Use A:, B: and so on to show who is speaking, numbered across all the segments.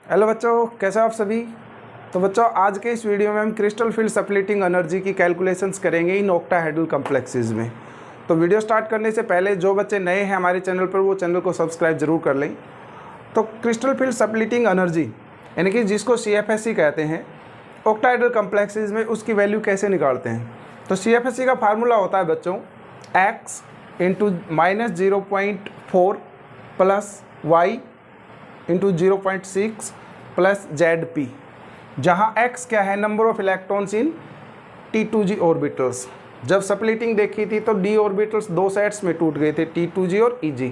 A: Hello बच्चों, कैसे हो आप सभी। तो बच्चों, आज के इस वीडियो में हम क्रिस्टल फील्ड सप्लीटिंग एनर्जी की कैलकुलेशंस करेंगे इन ऑक्टाहेड्रल कॉम्प्लेक्सेस में। तो वीडियो स्टार्ट करने से पहले जो बच्चे नए हैं हमारे चैनल पर, वो चैनल को सब्सक्राइब जरूर कर लें। तो क्रिस्टल फील्ड सप्लीटिंग एनर्जी यानी कि जिसको CFSE कहते हैं, ऑक्टाहेड्रल कॉम्प्लेक्सेस में उसकी वैल्यू कैसे निकालते हैं। तो CFSE का फार्मूला होता है बच्चों x into -0.4 plus y into 0.6 plus ZP, जहाँ x क्या है, number of electrons in T2G orbitals. जब सप्लीटिंग देखी थी तो D ऑर्बिटल्स दो सेट्स में टूट गए थे, T2G और EG।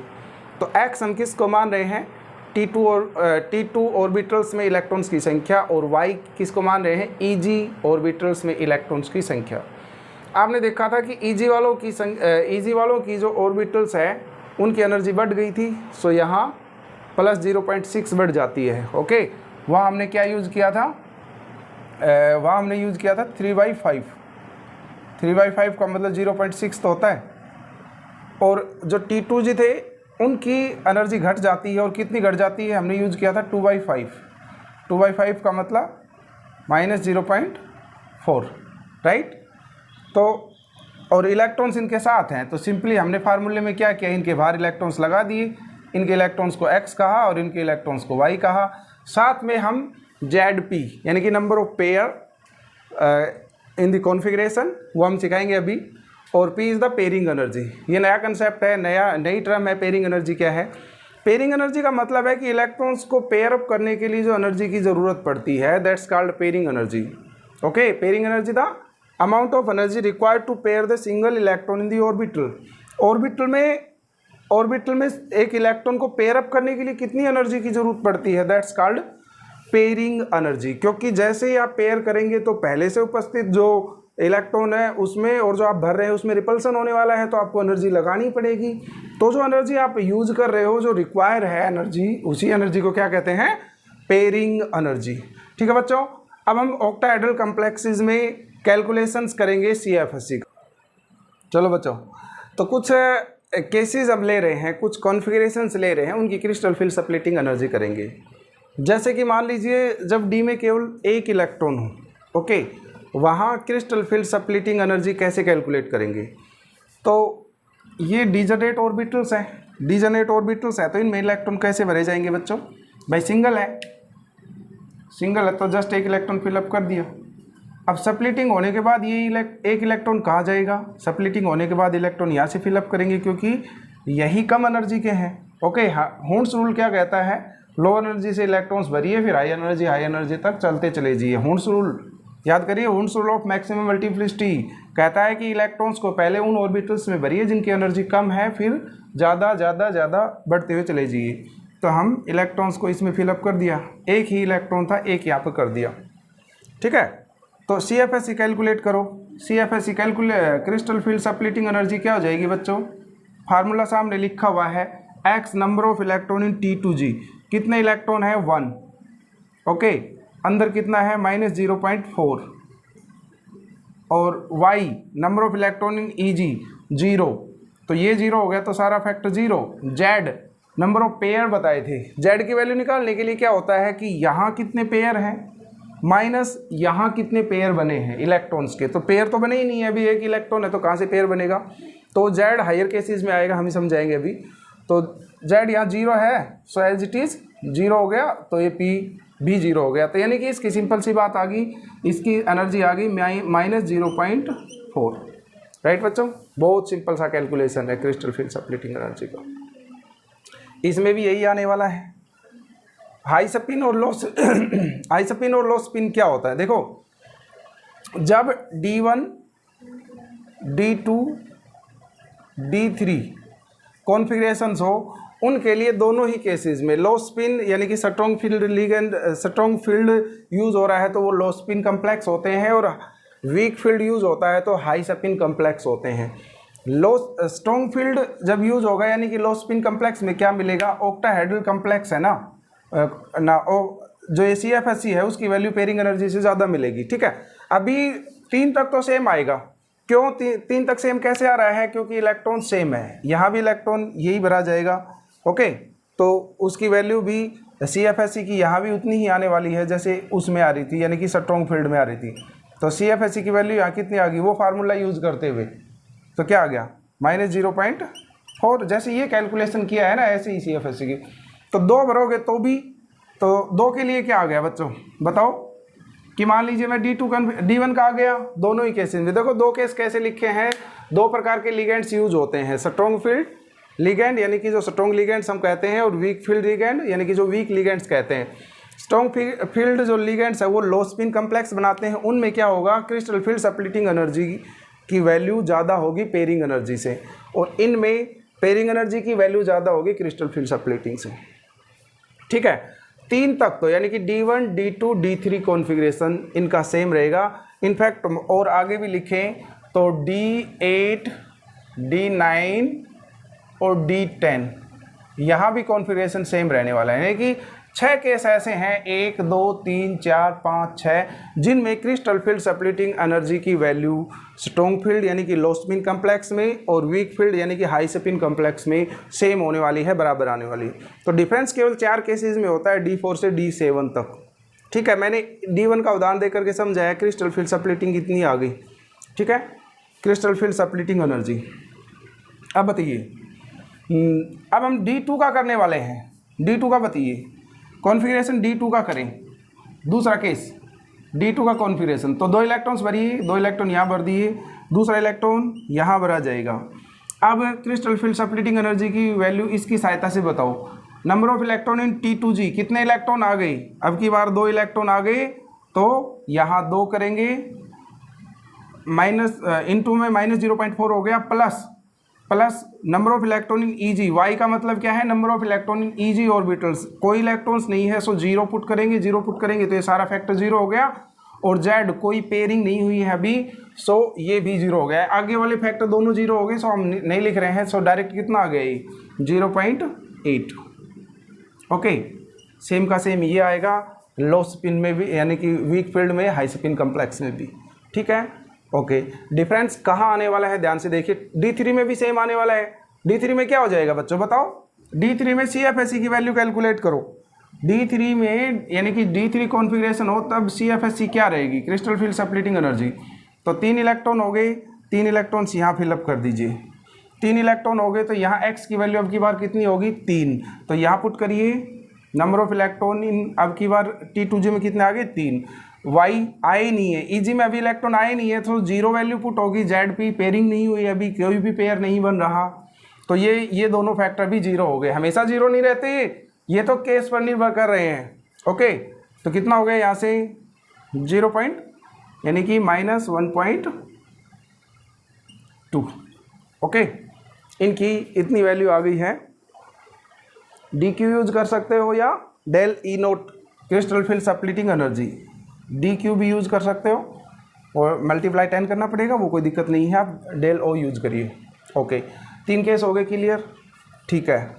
A: तो x हम किसको मान रहे हैं, T2 ऑर्बिटल्स में इलेक्ट्रॉन्स की संख्या, और y किसको मान रहे हैं, EG ऑर्बिटल्स में इलेक्ट्रॉन्स की संख्या। आपने देखा था कि EG वालों की जो ऑर्बिटल्स है उनकी एनर्जी बढ़ गई थी, सो यहाँ प्लस 0.6 बढ़ जाती है। ओके, वहाँ हमने क्या यूज़ किया था, वहाँ हमने यूज़ किया था 3/5। 3/5 का मतलब 0.6 तो होता है। और जो T2G थे उनकी एनर्जी घट जाती है, और कितनी घट जाती है, हमने यूज़ किया था 2/5। 2/5 का मतलब -0.4, राइट। तो और इलेक्ट्रॉन्स इनके साथ हैं, तो सिंपली हमने फार्मूले में क्या किया, इनके बाहर इलेक्ट्रॉन्स लगा दिए। इनके इलेक्ट्रॉन्स को x कहा और इनके इलेक्ट्रॉन्स को y कहा। साथ में हम ZP यानी कि number of pair in the configuration, वो हम सिखाएंगे अभी। और P is the pairing energy. ये नया कंसेप्ट है, नई टर्म है। पेयरिंग एनर्जी क्या है, पेयरिंग एनर्जी का मतलब है कि इलेक्ट्रॉन्स को पेयर अप करने के लिए जो एनर्जी की ज़रूरत पड़ती है, that's called pairing energy. Okay, pairing energy the amount of energy required to pair the single electron in the orbital. Orbital में एक इलेक्ट्रॉन को पेयर अप करने के लिए कितनी एनर्जी की जरूरत पड़ती है, दैट्स कॉल्ड पेयरिंग एनर्जी। क्योंकि जैसे ही आप पेयर करेंगे तो पहले से उपस्थित जो इलेक्ट्रॉन है उसमें और जो आप भर रहे हैं उसमें रिपल्सन होने वाला है, तो आपको एनर्जी लगानी पड़ेगी। तो जो एनर्जी आप यूज कर रहे हो, जो रिक्वायर है एनर्जी, उसी एनर्जी को क्या कहते हैं, पेयरिंग एनर्जी। ठीक है बच्चों, अब हम ऑक्टाहेड्रल कॉम्प्लेक्सेस में कैलकुलेशंस करेंगे CFSE का। चलो बच्चों, तो कुछ केसेस हम ले रहे हैं, कुछ कॉन्फ़िगरेशंस ले रहे हैं, उनकी क्रिस्टल फील्ड सप्लीटिंग एनर्जी करेंगे। जैसे कि मान लीजिए जब D में केवल एक इलेक्ट्रॉन हो, ओके, वहाँ क्रिस्टल फील्ड सप्लीटिंग एनर्जी कैसे कैलकुलेट करेंगे। तो ये डीजनरेट ऑर्बिटल्स हैं, तो इनमें इलेक्ट्रॉन कैसे भरे जाएंगे बच्चों। भाई सिंगल है तो जस्ट एक इलेक्ट्रॉन फिलअप कर दिया। अब सप्लीटिंग होने के बाद ये एक इलेक्ट्रॉन कहाँ जाएगा, सप्लीटिंग होने के बाद इलेक्ट्रॉन यहाँ से फिलअप करेंगे, क्योंकि यही कम एनर्जी के हैं। ओके, हुंड्स रूल क्या कहता है, लो एनर्जी से इलेक्ट्रॉन्स भरिए, फिर हाई एनर्जी तक चलते चले जाइए। हुंड्स रूल याद करिए, Hund's rule of maximum multiplicity कहता है कि इलेक्ट्रॉन्स को पहले उन ऑर्बिटल्स में भरिए जिनकी एनर्जी कम है, फिर ज़्यादा बढ़ते हुए चले जाइए। तो हम इलेक्ट्रॉन्स को इसमें फिलअप कर दिया, एक ही इलेक्ट्रॉन था, एक यहाँ पर कर दिया। ठीक है, तो CFSE कैलकुलेट करो। CFSE क्रिस्टल फील्ड सप्लीटिंग एनर्जी क्या हो जाएगी बच्चों, फार्मूला सामने लिखा हुआ है, x number of electron in T2G। कितने इलेक्ट्रॉन है, 1। ओके, अंदर कितना है, -0.4। और y number of electron in EG 0, तो ये 0 हो गया, तो सारा factor 0। z number of pair बताए थे, z की वैल्यू निकालने के लिए क्या होता है कि यहाँ कितने पेयर हैं माइनस यहाँ कितने पेयर बने हैं इलेक्ट्रॉन्स के। तो पेयर तो बने ही नहीं है, अभी एक इलेक्ट्रॉन है, तो कहाँ से पेयर बनेगा। तो z हायर केसेस में आएगा, हम ही समझाएंगे अभी। तो z यहाँ 0 है, सो एज इट इज़ 0 हो गया, तो ये P भी 0 हो गया। तो यानी कि इसकी सिंपल सी बात आ गई, इसकी एनर्जी आ गई -0.4। राइट बच्चों, बहुत सिंपल सा कैलकुलेशन है क्रिस्टल फील्ड सप्लीटिंग एनर्जी का। इसमें भी यही आने वाला है। हाई स्पिन और लो स्पिन क्या होता है, देखो जब D1, D2, D3 कॉन्फ़िगरेशंस हो, उनके लिए दोनों ही केसेस में लो स्पिन यानी कि स्ट्रॉन्ग फील्ड यूज़ हो रहा है तो वो लो स्पिन कम्प्लेक्स होते हैं, और वीक फील्ड यूज़ होता है तो हाई स्पिन कम्प्लेक्स होते हैं। स्ट्रॉन्ग फील्ड जब यूज़ होगा यानी कि लो स्पिन कम्प्लेक्स में क्या मिलेगा, ऑक्टाहेड्रल कम्प्लेक्स है ना, जो CFSE है उसकी वैल्यू पेयरिंग एनर्जी से ज़्यादा मिलेगी। ठीक है, अभी 3 तक तो सेम आएगा। क्यों 3 तक सेम कैसे आ रहा है, क्योंकि इलेक्ट्रॉन सेम है, यहाँ भी इलेक्ट्रॉन यही भरा जाएगा। ओके, तो उसकी वैल्यू भी CFSE की यहाँ भी उतनी ही आने वाली है जैसे उसमें आ रही थी, यानी कि स्ट्रॉन्ग फील्ड में आ रही थी। तो CFSE की वैल्यू यहाँ कितनी आ गई, वो फार्मूला यूज़ करते हुए तो क्या आ गया -0.4। जैसे ये कैलकुलेशन किया है ना ऐसे ही CFSE की। तो 2 भरोगे तो भी, तो 2 के लिए क्या आ गया बच्चों बताओ, कि मान लीजिए मैं D1 का आ गया। दोनों ही केसेस में देखो 2 केस कैसे लिखे हैं, 2 प्रकार के लिगेंड्स यूज होते हैं, स्ट्रॉन्ग फील्ड लिगेंड यानी कि जो स्ट्रॉन्ग लिगेंड्स हम कहते हैं, और वीक फील्ड लिगेंड यानी कि जो वीक लिगेंड्स कहते हैं। स्ट्रॉन्ग फील्ड जो लिगेंड्स है वो लो स्पिन कम्प्लेक्स बनाते हैं, उनमें क्या होगा, क्रिस्टल फील्ड सप्लिटिंग एनर्जी की वैल्यू ज़्यादा होगी पेयरिंग एनर्जी से, और इनमें पेयरिंग एनर्जी की वैल्यू ज़्यादा होगी क्रिस्टल फील्ड सप्लिटिंग से। ठीक है, 3 तक तो यानी कि D1, D2, D3 कॉन्फ़िगरेशन इनका सेम रहेगा। इनफैक्ट और आगे भी लिखें तो D8, D9 और D10 यहाँ भी कॉन्फ़िगरेशन सेम रहने वाला है, यानी कि 6 केस ऐसे हैं 1, 2, 3, 4, 5, 6 जिनमें क्रिस्टल फील्ड सप्लिटिंग एनर्जी की वैल्यू स्ट्रॉन्ग फील्ड यानी कि लो स्पिन कम्प्लेक्स में और वीक फील्ड यानी कि हाई स्पिन कम्प्लेक्स में सेम होने वाली है, बराबर आने वाली। तो डिफरेंस केवल 4 केसेस में होता है, D4 से D7 तक। ठीक है, मैंने D1 का उदाहरण देकर के समझाया, क्रिस्टल फील्ड सप्लिटिंग इतनी आ गई। ठीक है, क्रिस्टल फील्ड सप्लिटिंग एनर्जी। अब बताइए, अब हम D2 का करने वाले हैं। D2 का बताइए कॉन्फ़िगरेशन, D2 का करें। दूसरा केस D2 का कॉन्फ़िगरेशन, तो 2 इलेक्ट्रॉन्स भरिए, 2 इलेक्ट्रॉन यहाँ भर दिए, दूसरा इलेक्ट्रॉन यहाँ भरा जाएगा। अब क्रिस्टल फील्ड सप्लिटिंग एनर्जी की वैल्यू इसकी सहायता से बताओ। Number of electron in T2G, कितने इलेक्ट्रॉन आ गए, अब की बार 2 इलेक्ट्रॉन आ गए, तो यहाँ 2 करेंगे, माइनस इनटू में -0.4 हो गया, plus number of electron in EG, वाई का मतलब क्या है, number of electron in EG orbitals, कोई इलेक्ट्रॉन्स नहीं है सो 0 पुट करेंगे, 0 पुट करेंगे तो ये सारा फैक्टर 0 हो गया, और Z कोई पेयरिंग नहीं हुई है अभी, सो ये भी 0 हो गया। आगे वाले फैक्टर दोनों 0 हो गए, सो हम नहीं लिख रहे हैं, सो डायरेक्ट कितना आ गया ये 0.8। ओके, सेम का सेम ये आएगा लो स्पिन में भी, यानी कि वीक फील्ड में, हाई स्पिन कम्प्लेक्स में भी। ठीक है, ओके। डिफरेंस कहाँ आने वाला है, ध्यान से देखिए, D3 में भी सेम आने वाला है। D3 में क्या हो जाएगा बच्चों बताओ, D3 में CFSE की वैल्यू कैलकुलेट करो। D3 में यानी कि D3 कॉन्फ़िगरेशन हो तब CFSE क्या रहेगी, क्रिस्टल फील्ड सप्लिटिंग एनर्जी। तो 3 इलेक्ट्रॉन हो गए, 3 इलेक्ट्रॉन्स यहाँ फिलअप कर दीजिए, 3 इलेक्ट्रॉन हो गए, तो यहाँ X की वैल्यू अब की बार कितनी होगी 3, तो यहाँ पुट करिए नंबर ऑफ इलेक्ट्रॉन इन, अब की बार T2G में कितने आ गए 3, वाई आए नहीं है, EG में अभी इलेक्ट्रॉन आए नहीं है, तो 0 वैल्यू पुट होगी, ZP पेयरिंग नहीं हुई, अभी कोई भी पेयर नहीं बन रहा, तो ये दोनों फैक्टर भी 0 हो गए। हमेशा 0 नहीं रहते, ये तो केस पर निर्भर कर रहे हैं। ओके, तो कितना हो गया यहाँ से 0 पॉइंट यानी कि -1.2। ओके, इनकी इतनी वैल्यू आ गई है। DQ यूज कर सकते हो या del E note crystal field splitting energy, DQ भी यूज कर सकते हो, और मल्टीप्लाई 10 करना पड़ेगा, वो कोई दिक्कत नहीं है, आप डेल O यूज करिए। ओके, 3 केस हो गए क्लियर। ठीक है,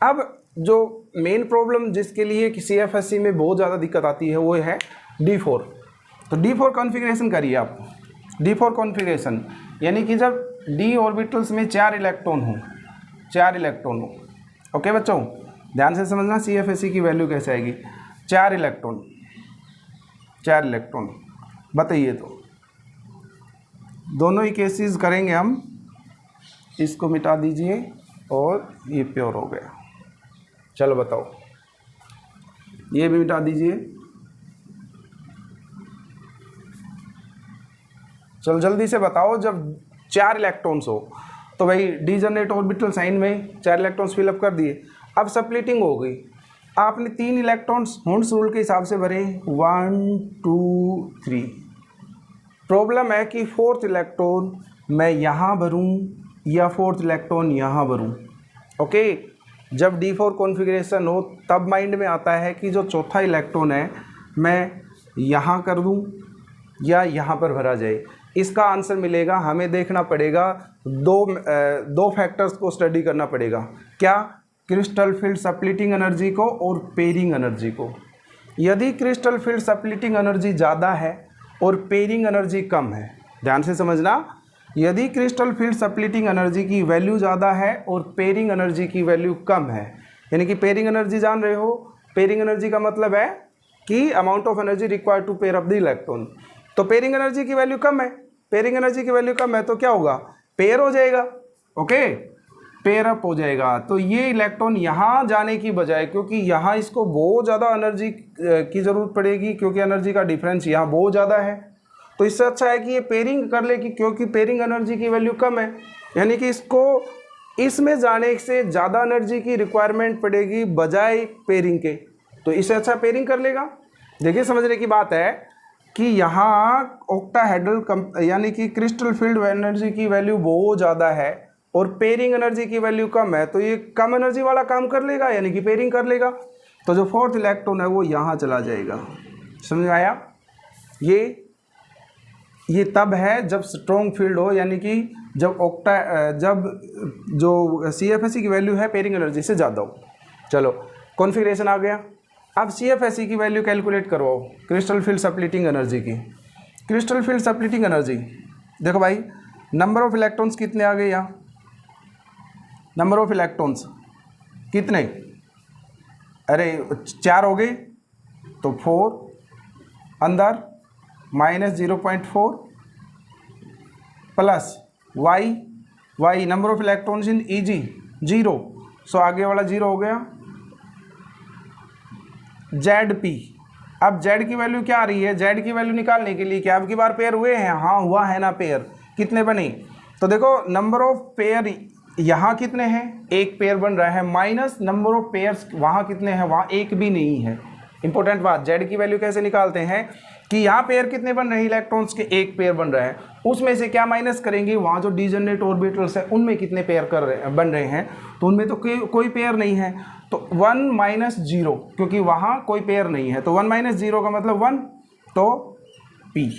A: अब जो मेन प्रॉब्लम जिसके लिए CFSE में बहुत ज़्यादा दिक्कत आती है वो है D4। तो D4 कॉन्फ़िगरेशन करिए आप। D4 कॉन्फ़िगरेशन यानी कि जब D ऑर्बिटल्स में 4 इलेक्ट्रॉन हो, 4 इलेक्ट्रॉन हो। ओके बच्चों, ध्यान से समझना CFSE की वैल्यू कैसे आएगी। 4 इलेक्ट्रॉन बताइए, तो दोनों ही केसेस करेंगे हम। इसको मिटा दीजिए और ये प्योर हो गया। चलो बताओ, ये भी मिटा दीजिए। चलो जल्दी से बताओ, जब 4 इलेक्ट्रॉन्स हो तो भाई डीजनरेट ऑर्बिटल साइन में 4 इलेक्ट्रॉन्स फिलअप कर दिए। अब सप्लिटिंग हो गई, आपने 3 इलेक्ट्रॉन्स हुंड्स रूल के हिसाब से भरे 1 2 3। प्रॉब्लम है कि 4th इलेक्ट्रॉन मैं यहाँ भरूँ या 4th इलेक्ट्रॉन यहाँ भरूँ। ओके, जब D4 कॉन्फ़िगरेशन हो तब माइंड में आता है कि जो चौथा इलेक्ट्रॉन है मैं यहाँ कर दूँ या यहाँ पर भरा जाए। इसका आंसर मिलेगा, हमें देखना पड़ेगा, दो फैक्टर्स को स्टडी करना पड़ेगा। क्या, क्रिस्टल फील्ड सप्लिटिंग एनर्जी को और पेयरिंग एनर्जी को। यदि क्रिस्टल फील्ड सप्लिटिंग एनर्जी ज़्यादा है और पेयरिंग एनर्जी कम है, ध्यान से समझना, यदि क्रिस्टल फील्ड सप्लिटिंग एनर्जी की वैल्यू ज़्यादा है और पेयरिंग एनर्जी की वैल्यू कम है, यानी कि पेयरिंग एनर्जी जान रहे हो पेयरिंग एनर्जी का मतलब है कि amount of energy required to pair up the electron. तो पेयरिंग एनर्जी की वैल्यू कम है, पेयरिंग एनर्जी की वैल्यू कम है तो क्या होगा, पेयर हो जाएगा, ओके, पेयर अप हो जाएगा। तो ये इलेक्ट्रॉन यहाँ जाने की बजाय, क्योंकि यहाँ इसको बहुत ज़्यादा एनर्जी की ज़रूरत पड़ेगी, क्योंकि एनर्जी का डिफरेंस यहाँ बहुत ज़्यादा है, तो इससे अच्छा है कि ये पेयरिंग कर ले, क्योंकि पेयरिंग एनर्जी की वैल्यू कम है, यानी कि इसको इसमें जाने से ज़्यादा एनर्जी की रिक्वायरमेंट पड़ेगी बजाय पेयरिंग के, तो इससे अच्छा पेयरिंग कर लेगा। देखिए समझने की बात है कि यहाँ ऑक्टाहेड्रल यानी कि क्रिस्टल फील्ड एनर्जी की वैल्यू बहुत ज़्यादा है और पेयरिंग एनर्जी की वैल्यू कम है, तो ये कम एनर्जी वाला काम कर लेगा, यानी कि पेयरिंग कर लेगा। तो जो फोर्थ इलेक्ट्रॉन है वो यहाँ चला जाएगा। समझ आया? ये तब है जब स्ट्रॉन्ग फील्ड हो, यानी कि जब जो CFSE की वैल्यू है पेयरिंग एनर्जी से ज़्यादा हो। चलो कॉन्फ़िगरेशन आ गया। अब CFSE की वैल्यू कैलकुलेट करवाओ क्रिस्टल फील्ड सप्लीटिंग एनर्जी की। क्रिस्टल फील्ड सप्लीटिंग एनर्जी देखो भाई, नंबर ऑफ इलेक्ट्रॉन्स कितने आ गए यहाँ, नंबर ऑफ इलेक्ट्रॉन्स कितने, अरे 4 हो गए, तो 4 अंदर minus 0.4 plus y number of electrons in EG 0, सो आगे वाला 0 हो गया। ZP, अब Z की वैल्यू क्या आ रही है, Z की वैल्यू निकालने के लिए क्या अब की बार पेयर हुए हैं, हाँ हुआ है ना पेयर, कितने बने, तो देखो नंबर ऑफ पेयर यहाँ कितने हैं, एक पेयर बन रहा है, माइनस नंबर ऑफ पेयर्स वहाँ कितने हैं, वहाँ एक भी नहीं है। इंपॉर्टेंट बात, Z की वैल्यू कैसे निकालते हैं कि यहाँ पेयर कितने बन रहे हैं इलेक्ट्रॉन्स के, एक पेयर बन रहा है, उसमें से क्या माइनस करेंगे, वहाँ जो डिजनरेट ऑर्बिटल्स है उनमें कितने पेयर बन रहे हैं, तो उनमें तो कोई पेयर नहीं है, तो 1 माइनस 0, क्योंकि वहाँ कोई पेयर नहीं है, तो 1 माइनस 0 का मतलब 1, तो P।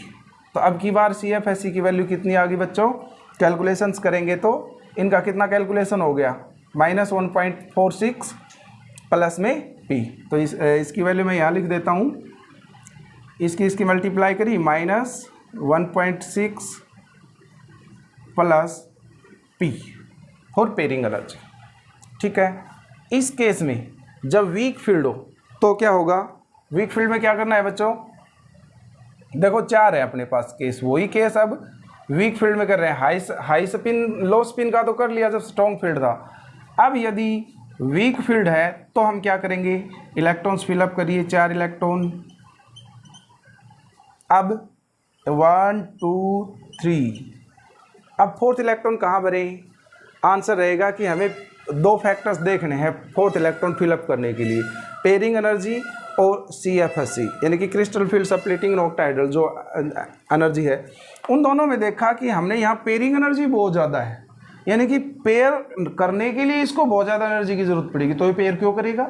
A: तो अब की बार CFSE की वैल्यू कितनी आ गई बच्चों, कैलकुलेशंस करेंगे तो इनका कितना कैलकुलेशन हो गया, माइनस 1.46 प्लस में P। तो इसकी वैल्यू मैं यहाँ लिख देता हूँ, इसकी मल्टीप्लाई करी, minus 1.6 plus P for pairing energy. ठीक है, इस केस में जब वीक फील्ड हो तो क्या होगा, वीक फील्ड में क्या करना है बच्चों, देखो 4 है अपने पास केस, वही केस अब वीक फील्ड में कर रहे हैं। हाई स्पिन लो स्पिन का तो कर लिया जब स्ट्रॉन्ग फील्ड था। अब यदि वीक फील्ड है तो हम क्या करेंगे, इलेक्ट्रॉन्स फिलअप करिए, 4 इलेक्ट्रॉन, अब 1 2 3, अब फोर्थ इलेक्ट्रॉन कहाँ भरे, आंसर रहेगा कि हमें 2 फैक्टर्स देखने हैं फोर्थ इलेक्ट्रॉन फिलअप करने के लिए, पेयरिंग एनर्जी और CFSE यानी कि क्रिस्टल फील्ड सप्लीटिंग ऑक्टाहेड्रल जो एनर्जी है, उन दोनों में देखा कि हमने यहाँ पेयरिंग एनर्जी बहुत ज़्यादा है, यानी कि पेयर करने के लिए इसको बहुत ज़्यादा एनर्जी की ज़रूरत पड़ेगी, तो ये पेयर क्यों करेगा,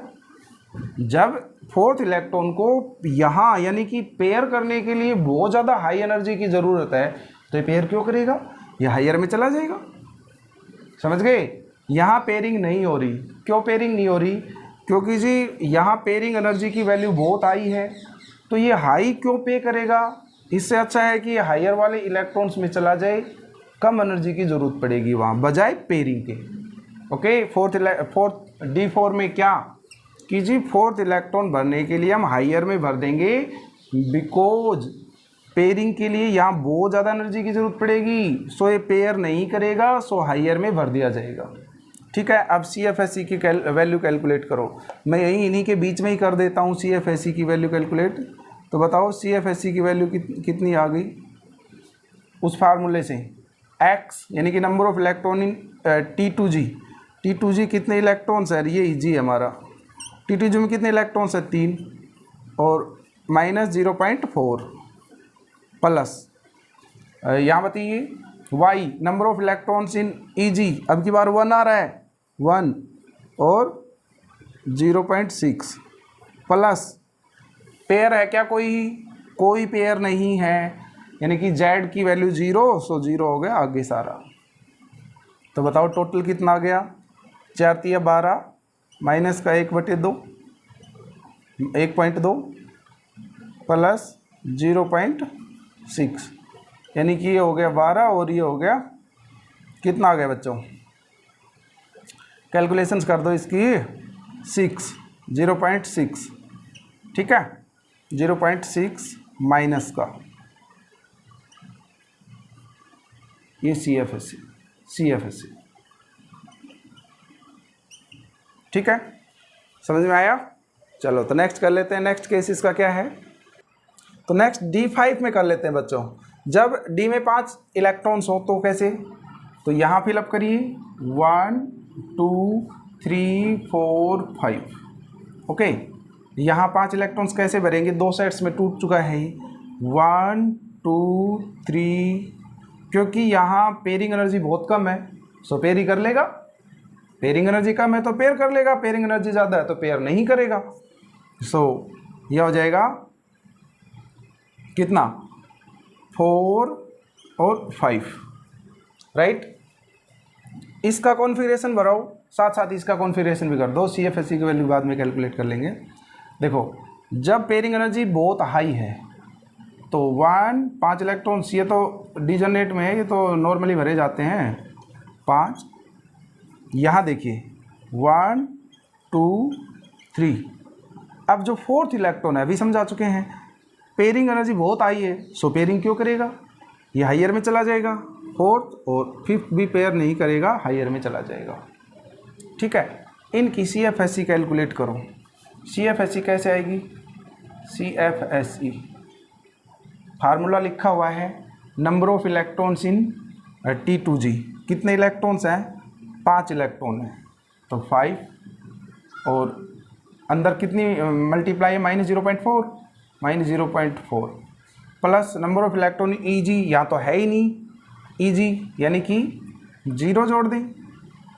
A: जब फोर्थ इलेक्ट्रॉन को यहाँ यानी कि पेयर करने के लिए बहुत ज़्यादा हाई एनर्जी की ज़रूरत है, तो ये पेयर क्यों करेगा, ये हायर में चला जाएगा। समझ गए, यहाँ पेयरिंग नहीं हो रही, क्यों पेयरिंग नहीं हो रही, क्योंकि जी यहाँ पेयरिंग एनर्जी की वैल्यू बहुत हाई है, तो ये हाई क्यों पे करेगा, इससे अच्छा है कि ये हायर वाले इलेक्ट्रॉन्स में चला जाए, कम एनर्जी की ज़रूरत पड़ेगी वहाँ बजाय पेयरिंग के। ओके, फोर्थ D4 में क्या कि जी फोर्थ इलेक्ट्रॉन भरने के लिए हम हायर में भर देंगे, बिकॉज पेयरिंग के लिए यहाँ बहुत ज़्यादा एनर्जी की ज़रूरत पड़ेगी, सो ये पेयर नहीं करेगा, सो हायर में भर दिया जाएगा। ठीक है, अब CFSE की वैल्यू कैलकुलेट करो, मैं इन्हीं के बीच में ही कर देता हूँ CFSE की वैल्यू कैलकुलेट। तो बताओ CFSE की वैल्यू कितनी आ गई, उस फार्मूले से x यानी कि number of electron in T2G कितने इलेक्ट्रॉन्स है, ये G हमारा, T2G में कितने इलेक्ट्रॉन्स है 3, और माइनस 0.4 प्लस यहाँ बताइए y number of electrons in EG, अब की बार 1 आ रहा है, 1 और 0.6 प्लस पेयर है क्या, कोई पेयर नहीं है, यानी कि Z की वैल्यू 0, सो 0 हो गया आगे सारा। तो बताओ टोटल कितना आ गया, 4 3 12 माइनस का 1/2 1.2 प्लस 0.6, यानी कि ये हो गया 12 और ये हो गया कितना आ गया बच्चों, कैलकुलेशंस कर दो इसकी, 0.6 ठीक है, 0.6 माइनस का ये CFSE, ठीक है, समझ में आया। चलो तो नेक्स्ट कर लेते हैं, नेक्स्ट केस इसका क्या है। तो नेक्स्ट D5 में कर लेते हैं बच्चों। जब D में 5 इलेक्ट्रॉन्स हो तो कैसे, तो यहाँ फिलअप करिए 1 2 3 4 5। ओके, यहाँ 5 इलेक्ट्रॉन्स कैसे भरेंगे, 2 सेट्स में टूट चुका है ये 1 2 3, क्योंकि यहाँ पेयरिंग एनर्जी बहुत कम है सो पेयर ही कर लेगा। पेयरिंग एनर्जी कम है तो पेयर कर लेगा, पेयरिंग एनर्जी ज़्यादा है तो पेयर नहीं करेगा। सो यह हो जाएगा कितना, 4 और 5, राइट। इसका कॉन्फ़िगरेशन बनाओ, साथ साथ इसका कॉन्फ़िगरेशन भी कर दो। CFSE की वैल्यू बाद में कैलकुलेट कर लेंगे। देखो जब पेयरिंग एनर्जी बहुत हाई है तो 5 इलेक्ट्रॉन्स, ये तो डिजनरेट में है, ये तो नॉर्मली भरे जाते हैं 5। यहाँ देखिए 1 2 3। अब जो 4th इलेक्ट्रॉन है अभी समझा चुके हैं, पेयरिंग एनर्जी बहुत हाई है सो पेयरिंग क्यों करेगा, ये हाइयर में चला जाएगा। 4th और 5th भी पेयर नहीं करेगा, हाइयर में चला जाएगा, ठीक है। इनकी CFSE कैलकुलेट करो। CFSE कैसे आएगी, CFSE फार्मूला लिखा हुआ है, number of electrons in T2G। कितने इलेक्ट्रॉन्स हैं, 5 इलेक्ट्रॉन हैं तो 5, और अंदर कितनी मल्टीप्लाई है, -0.4 plus number of electron EG, यहाँ तो है ही नहीं EG, यानी कि 0 जोड़ दें।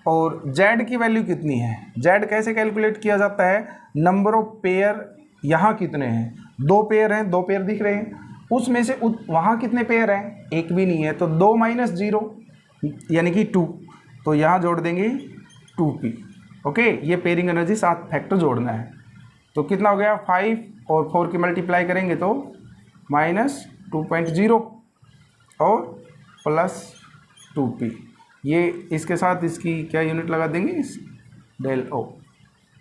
A: और Z की वैल्यू कितनी है, Z कैसे कैलकुलेट किया जाता है, नंबर ऑफ पेयर यहाँ कितने हैं, 2 पेयर हैं, 2 पेयर दिख रहे हैं, उसमें से वहाँ कितने पेयर हैं, एक भी नहीं है, तो 2 - 0 यानी कि 2, तो यहाँ जोड़ देंगे 2p। ओके, ये पेयरिंग एनर्जी 7 फैक्टर जोड़ना है। तो कितना हो गया, 5 और 4 की मल्टीप्लाई करेंगे तो -2.0 और +2p। ये इसके साथ इसकी क्या यूनिट लगा देंगे, ΔO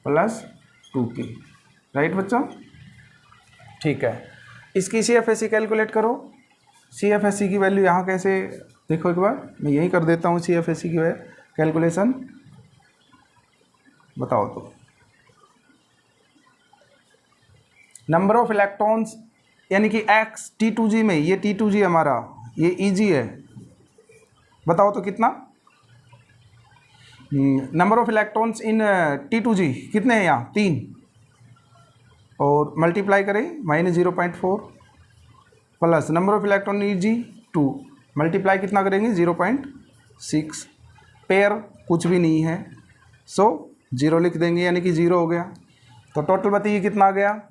A: +2k, राइट बच्चों, ठीक है। इसकी CFSE कैलकुलेट करो। CFSE की वैल्यू यहाँ कैसे, देखो एक बार मैं यही कर देता हूँ CFSE की कैलकुलेशन, बताओ। तो नंबर ऑफ इलेक्ट्रॉन्स यानी कि X T2G में, ये T2G हमारा, ये EG है, बताओ तो कितना, number of electrons in T2G कितने हैं यहाँ, 3, और मल्टीप्लाई करें -0.4 plus number of electron EG 2, multiply कितना करेंगे 0.6, पेयर कुछ भी नहीं है सो 0 लिख देंगे, यानी कि 0 हो गया। तो टोटल बताइए कितना आ गया,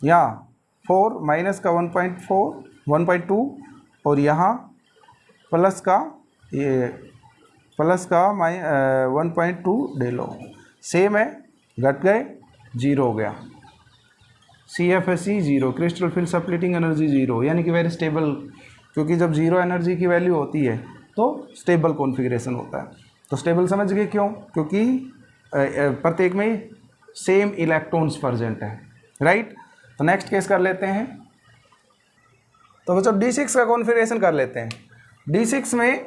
A: यहाँ 4 माइनस का 1.2 और यहाँ प्लस का 1.2 ΔO, सेम है, घट गए, 0 हो गया। CFSE 0, crystal field splitting energy 0, यानी कि वेरी स्टेबल, क्योंकि जब 0 एनर्जी की वैल्यू होती है तो स्टेबल कॉन्फ़िगरेशन होता है। तो स्टेबल समझ गए क्यों, क्योंकि प्रत्येक में सेम इलेक्ट्रॉन्स प्रेजेंट है, राइट। तो नेक्स्ट केस कर लेते हैं। तो बच्चों D6 का कॉन्फ़िगरेशन कर लेते हैं। D6 में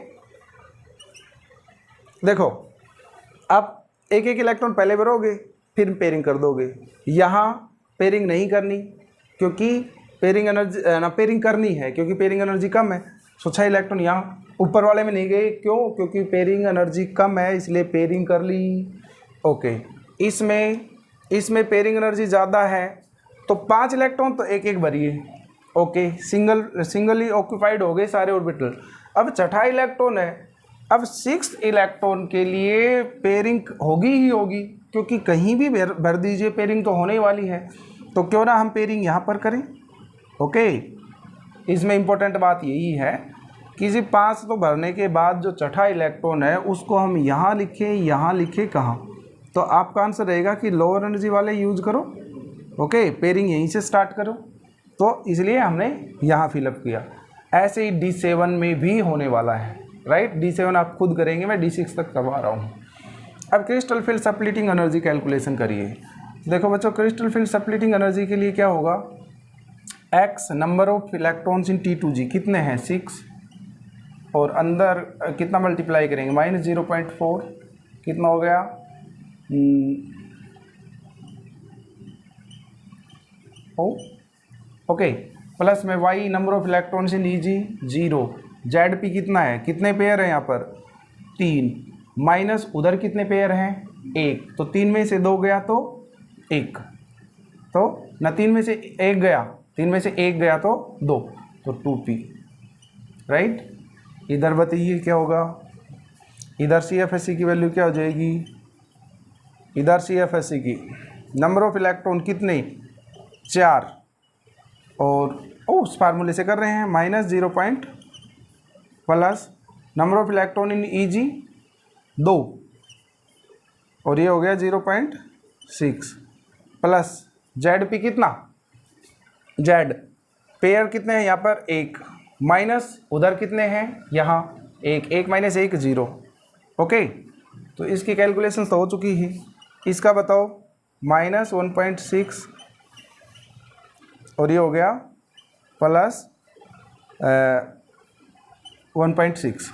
A: देखो, आप एक इलेक्ट्रॉन पहले भरोगे फिर पेयरिंग कर दोगे। यहाँ पेयरिंग नहीं करनी, क्योंकि पेयरिंग एनर्जी पेयरिंग करनी है क्योंकि पेयरिंग एनर्जी कम है। सो 6 इलेक्ट्रॉन यहाँ ऊपर वाले में नहीं गए, क्यों, क्योंकि पेयरिंग एनर्जी कम है इसलिए पेयरिंग कर ली। ओके, इसमें पेयरिंग एनर्जी ज़्यादा है तो 5 इलेक्ट्रॉन तो एक भरिए। ओके, सिंगली ऑक्यूपाइड हो गए सारे ऑर्बिटल। अब चौथा इलेक्ट्रॉन है, अब 6th इलेक्ट्रॉन के लिए पेयरिंग होगी ही होगी, क्योंकि कहीं भी भर दीजिए पेयरिंग तो होने वाली है। तो क्यों ना हम पेयरिंग यहाँ पर करें। ओके, इसमें इम्पोर्टेंट बात यही है कि जी 5 तो भरने के बाद जो चौथा इलेक्ट्रॉन है उसको हम यहाँ लिखें कहाँ, तो आपका आंसर रहेगा कि लोअर एनर्जी वाले यूज़ करो। ओके, पेयरिंग यहीं से स्टार्ट करो, तो इसलिए हमने यहाँ फिलअप किया। ऐसे ही D7 में भी होने वाला है, राइट। D7 आप खुद करेंगे, मैं D6 तक करवा रहा हूँ। अब crystal field splitting energy calculation करिए। देखो बच्चों, क्रिस्टल फील्ड सप्लीटिंग एनर्जी के लिए क्या होगा, x number of electrons in T2G कितने हैं 6, और अंदर कितना मल्टीप्लाई करेंगे -0.4, कितना हो गया ओके, प्लस में y number of electrons in EG 0, ZP कितना है, कितने पेयर हैं यहाँ पर 3, माइनस उधर कितने पेयर हैं 1, तो 3 में से 2 गया तो 1, तो ना 3 में से 1 गया, 3 में से 1 गया तो 2, तो 2p, राइट। इधर बताइए क्या होगा, इधर CFSE की वैल्यू क्या हो जाएगी, इधर CFSE की नंबर ऑफ इलेक्ट्रॉन कितने 4, और उस फार्मूले से कर रहे हैं -0 plus number of electron in EG 2, और ये हो गया 0.6 प्लस ZP कितना, Z पेयर कितने हैं यहाँ पर 1, माइनस उधर कितने हैं यहाँ 1, 1 माइनस 1 0, ओके। तो इसकी कैलकुलेशन तो हो चुकी है, इसका बताओ -1.6 और ये हो गया प्लस 1.6,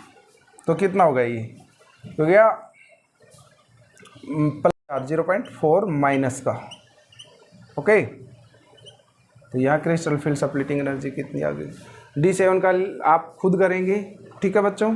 A: तो कितना होगा ये हो गया प्लस 0.4 माइनस का, ओके। तो यहाँ क्रिस्टल फील्ड सप्लीटिंग एनर्जी कितनी आ गई, D7 का आप खुद करेंगे, ठीक है बच्चों।